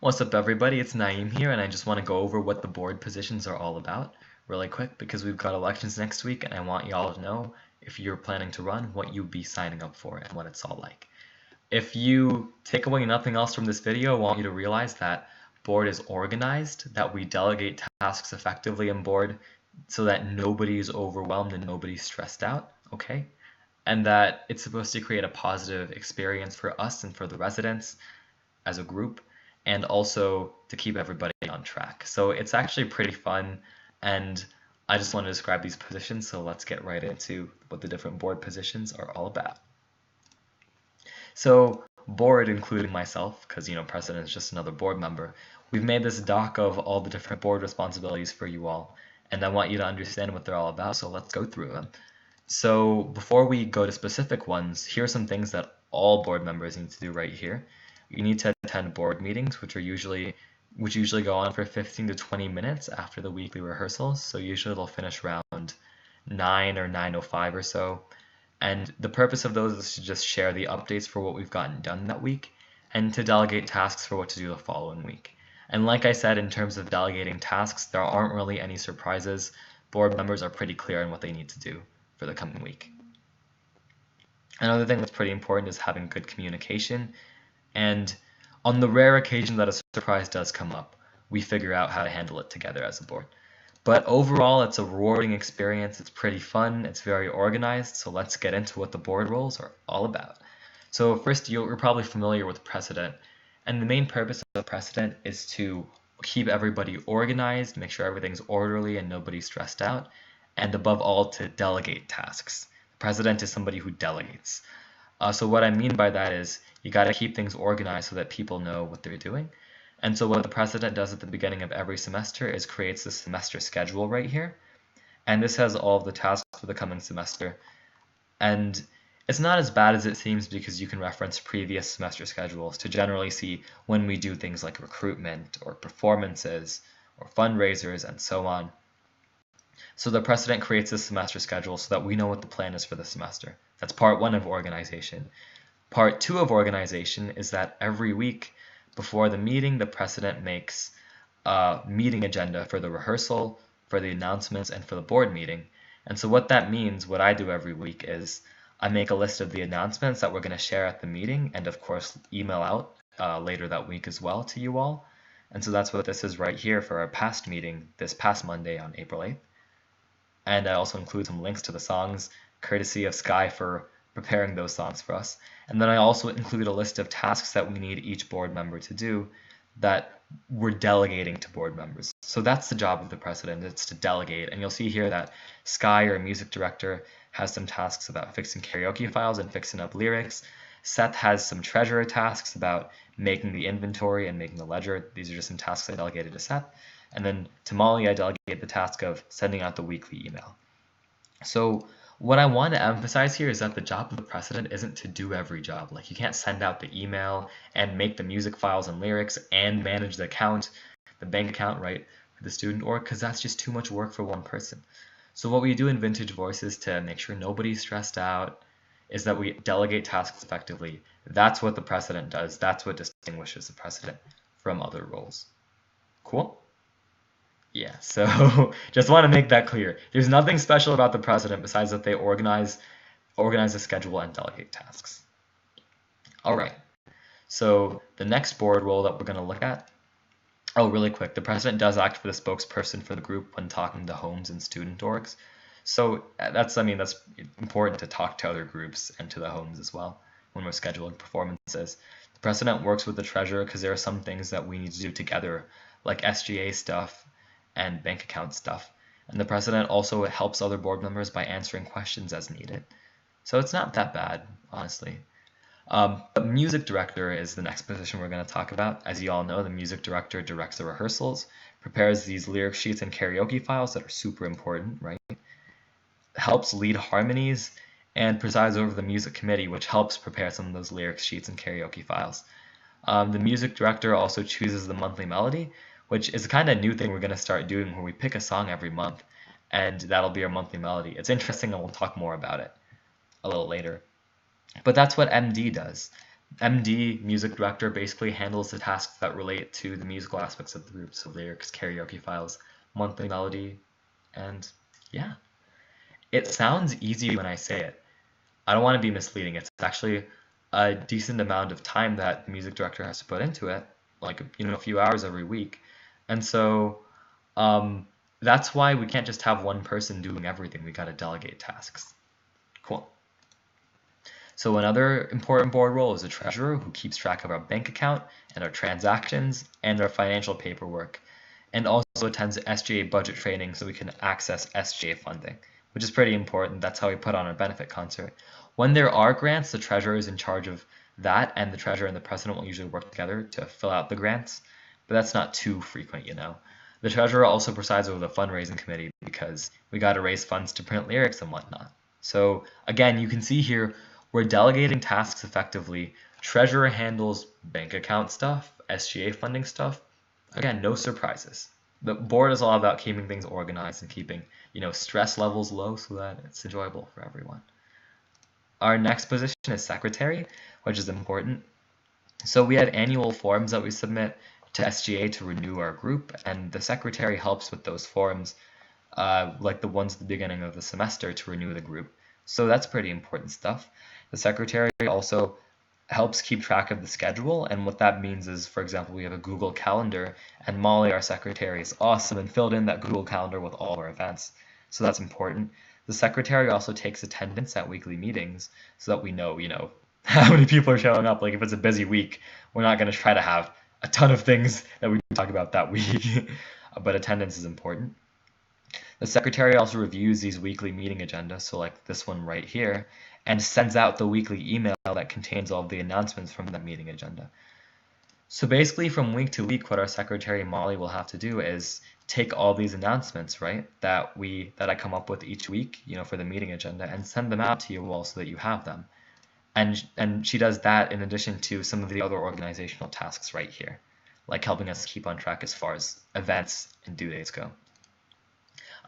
What's up, everybody? It's Naeem here, and I just want to go over what the board positions are all about really quick because we've got elections next week, and I want y'all to know, if you're planning to run, what you'd be signing up for and what it's all like. If you take away nothing else from this video, I want you to realize that board is organized, that we delegate tasks effectively in board so that nobody is overwhelmed and nobody's stressed out, okay? And that it's supposed to create a positive experience for us and for the residents as a group, and also to keep everybody on track. So it's actually pretty fun, and I just want to describe these positions, so let's get right into what the different board positions are all about. So board, including myself, because president is just another board member, we've made this doc of all the different board responsibilities for you all, and I want you to understand what they're all about, so let's go through them. So before we go to specific ones, here are some things that all board members need to do right here. You need to attend board meetings, which usually go on for 15 to 20 minutes after the weekly rehearsals. So usually they'll finish around 9 or 9:05 or so. And the purpose of those is to just share the updates for what we've gotten done that week and to delegate tasks for what to do the following week. And like I said, in terms of delegating tasks, there aren't really any surprises. Board members are pretty clear on what they need to do for the coming week. Another thing that's pretty important is having good communication, and on the rare occasion that a surprise does come up, we figure out how to handle it together as a board. But overall, it's a rewarding experience. It's pretty fun. It's very organized. So let's get into what the board roles are all about. So first, you're probably familiar with president, and the main purpose of the president is to keep everybody organized, make sure everything's orderly and nobody's stressed out, and above all, to delegate tasks. The president is somebody who delegates. So what I mean by that is you got to keep things organized so that people know what they're doing. And so what the president does at the beginning of every semester is creates the semester schedule right here. And this has all of the tasks for the coming semester. And it's not as bad as it seems because you can reference previous semester schedules to generally see when we do things like recruitment or performances or fundraisers and so on. So the president creates this semester schedule so that we know what the plan is for the semester. That's part one of organization. Part two of organization is that every week before the meeting, the president makes a meeting agenda for the rehearsal, for the announcements, and for the board meeting. And so what that means, what I do every week is I make a list of the announcements that we're going to share at the meeting and of course email out later that week as well to you all. And so that's what this is right here for our past meeting this past Monday on April 8th. And I also include some links to the songs, courtesy of Sky for preparing those songs for us. And then I also include a list of tasks that we need each board member to do that we're delegating to board members. So that's the job of the president, it's to delegate. And you'll see here that Sky, our music director, has some tasks about fixing karaoke files and fixing up lyrics. Seth has some treasurer tasks about making the inventory and making the ledger. These are just some tasks I delegated to Seth. And then to Molly, I delegate the task of sending out the weekly email. So what I want to emphasize here is that the job of the president isn't to do every job. Like, you can't send out the email and make the music files and lyrics and manage the account, the bank account, right, for the student org, because that's just too much work for one person. So what we do in Vintage Voices to make sure nobody's stressed out is that we delegate tasks effectively. That's what the president does. That's what distinguishes the president from other roles. Cool? Yeah, so just want to make that clear. There's nothing special about the president besides that they organize the schedule and delegate tasks. All right, so the next board role that we're going to look at, really quick, the president does act for the spokesperson for the group when talking to homes and student orgs. So that's important to talk to other groups and to the homes as well when we're scheduling performances. The president works with the treasurer because there are some things that we need to do together, like SGA stuff and bank account stuff. And the president also helps other board members by answering questions as needed. So it's not that bad, honestly. The music director is the next position we're going to talk about. As you all know, the music director directs the rehearsals, prepares these lyric sheets and karaoke files that are super important, right? Helps lead harmonies and presides over the music committee, which helps prepare some of those lyric sheets and karaoke files. The music director also chooses the monthly melody, which is a kind of new thing we're going to start doing where we pick a song every month, and that'll be our monthly melody. It's interesting, and we'll talk more about it a little later. But that's what MD does. MD, music director, basically handles the tasks that relate to the musical aspects of the group, so lyrics, karaoke files, monthly melody, and yeah. It sounds easy when I say it. I don't want to be misleading. It's actually a decent amount of time that the music director has to put into it, like a few hours every week. And so um, that's why we can't just have one person doing everything. We got to delegate tasks. Cool. So another important board role is the treasurer, who keeps track of our bank account and our transactions and our financial paperwork, and also attends SGA budget training so we can access SGA funding, which is pretty important. That's how we put on our benefit concert. When there are grants, the treasurer is in charge of that, and the treasurer and the president will usually work together to fill out the grants, but that's not too frequent. The treasurer also presides over the fundraising committee because we got to raise funds to print lyrics and whatnot. So again, you can see here we're delegating tasks effectively. Treasurer handles bank account stuff, SGA funding stuff. Again, no surprises. The board is all about keeping things organized and keeping, stress levels low so that it's enjoyable for everyone. Our next position is secretary, which is important. So we have annual forms that we submit to SGA to renew our group, and the secretary helps with those forms, like the ones at the beginning of the semester to renew the group. So that's pretty important stuff. The secretary also helps keep track of the schedule, and what that means is, for example, we have a Google Calendar, and Molly, our secretary, is awesome and filled in that Google Calendar with all of our events. So that's important. The secretary also takes attendance at weekly meetings so that we know, how many people are showing up. Like if it's a busy week, we're not going to try to have a ton of things that we can talk about that week, but attendance is important. The secretary also reviews these weekly meeting agendas, so like this one right here, and sends out the weekly email that contains all of the announcements from that meeting agenda. So basically from week to week, what our secretary Molly will have to do is take all these announcements, right, that I come up with each week, for the meeting agenda, and send them out to you all so that you have them. And she does that in addition to some of the other organizational tasks right here, like helping us keep on track as far as events and due dates go.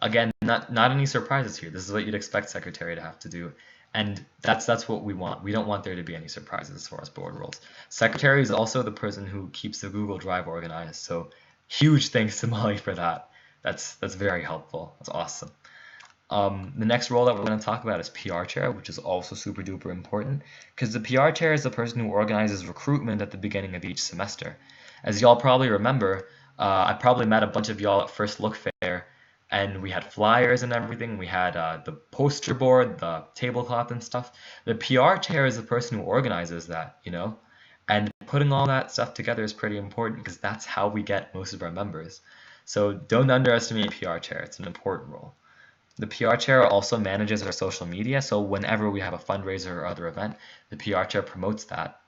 Again, not any surprises here. This is what you'd expect secretary to have to do, and that's what we want. We don't want there to be any surprises as far as board roles. Secretary is also the person who keeps the Google Drive organized, so huge thanks to Molly for that. That's very helpful. That's awesome. The next role that we're going to talk about is PR chair, which is also super duper important because the PR chair is the person who organizes recruitment at the beginning of each semester. As y'all probably remember, I probably met a bunch of y'all at First Look Fair, and we had flyers and everything. We had the poster board, the tablecloth and stuff. The PR chair is the person who organizes that. And putting all that stuff together is pretty important because that's how we get most of our members. So don't underestimate PR chair. It's an important role. The PR chair also manages our social media, so whenever we have a fundraiser or other event, the PR chair promotes that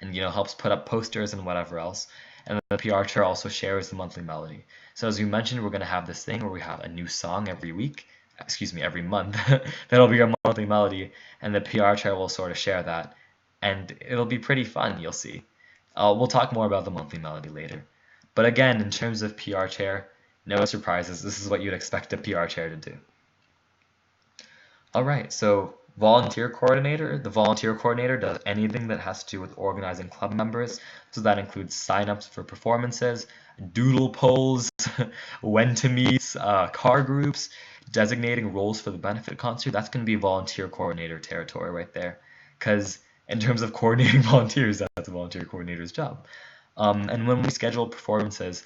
and helps put up posters and whatever else. And the PR chair also shares the monthly melody. So as we mentioned, we're going to have this thing where we have a new song every month. That'll be our monthly melody, and the PR chair will sort of share that, and it'll be pretty fun, you'll see. We'll talk more about the monthly melody later. But again, in terms of PR chair, no surprises. This is what you'd expect a PR chair to do. All right, so volunteer coordinator. The volunteer coordinator does anything that has to do with organizing club members. So that includes signups for performances, doodle polls, when to meet, car groups, designating roles for the benefit concert. That's going to be volunteer coordinator territory right there. Because in terms of coordinating volunteers, that's a volunteer coordinator's job. And when we schedule performances,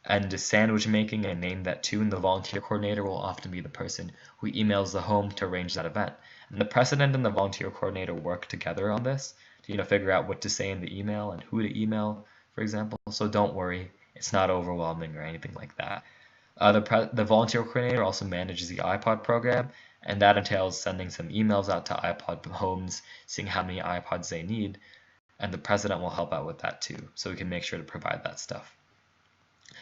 and sandwich making and name that tune, the volunteer coordinator will often be the person who emails the home to arrange that event. And the president and the volunteer coordinator work together on this to figure out what to say in the email and who to email, for example. So don't worry, it's not overwhelming or anything like that. The volunteer coordinator also manages the iPod program, and that entails sending some emails out to iPod homes, seeing how many iPods they need, and the president will help out with that too, so we can make sure to provide that stuff.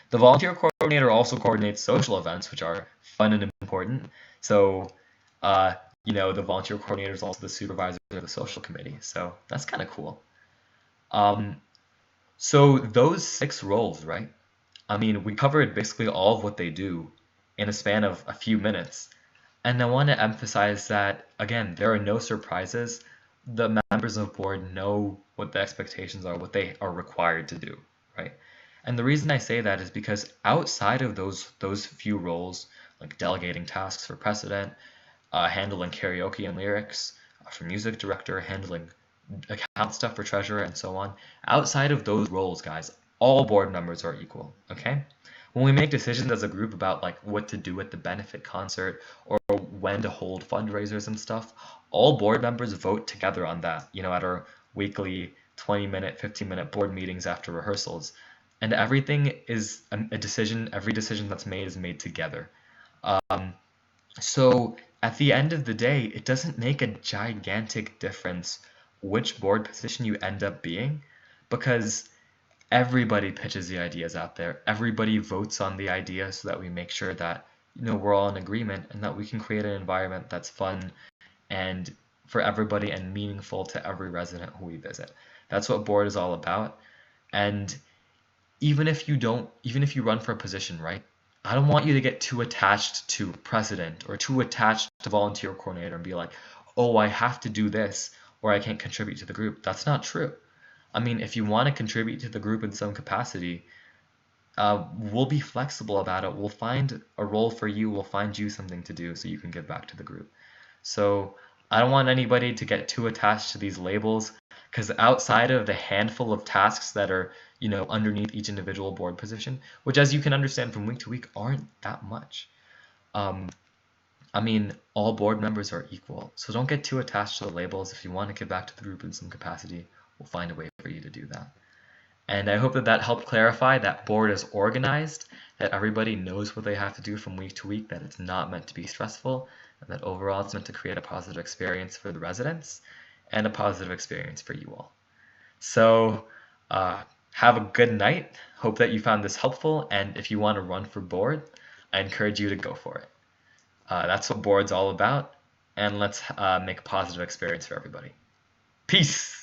The volunteer coordinator also coordinates social events, which are fun and important. So, the volunteer coordinator is also the supervisor of the social committee. So that's kind of cool. So those 6 roles, right? I mean, we covered basically all of what they do in a span of a few minutes. And I want to emphasize that, again, there are no surprises. the members of board know what the expectations are, what they are required to do, right? And the reason I say that is because outside of those few roles, like delegating tasks for president, handling karaoke and lyrics, for music director, handling account stuff for treasurer, and so on. Outside of those roles, guys, all board members are equal, okay? When we make decisions as a group about like what to do at the benefit concert or when to hold fundraisers and stuff, all board members vote together on that, at our weekly 20-minute, 15-minute board meetings after rehearsals. And everything is a decision, every decision that's made is made together. So at the end of the day, it doesn't make a gigantic difference which board position you end up being because everybody pitches the ideas out there. Everybody votes on the idea so that we make sure that we're all in agreement and that we can create an environment that's fun and for everybody and meaningful to every resident who we visit. That's what board is all about. And even if you run for a position, right? I don't want you to get too attached to president or too attached to volunteer coordinator and be like, oh, I have to do this or I can't contribute to the group. That's not true. I mean, if you want to contribute to the group in some capacity, we'll be flexible about it. We'll find a role for you. We'll find you something to do so you can give back to the group. So I don't want anybody to get too attached to these labels because outside of the handful of tasks that are, underneath each individual board position, which as you can understand from week to week aren't that much. I mean, all board members are equal. So don't get too attached to the labels. If you want to give back to the group in some capacity, we'll find a way for you to do that. And I hope that helped clarify that board is organized, that everybody knows what they have to do from week to week, that it's not meant to be stressful, and that overall it's meant to create a positive experience for the residents and a positive experience for you all. So have a good night. Hope that you found this helpful, and if you want to run for board, I encourage you to go for it. That's what board's all about, and let's make a positive experience for everybody. Peace!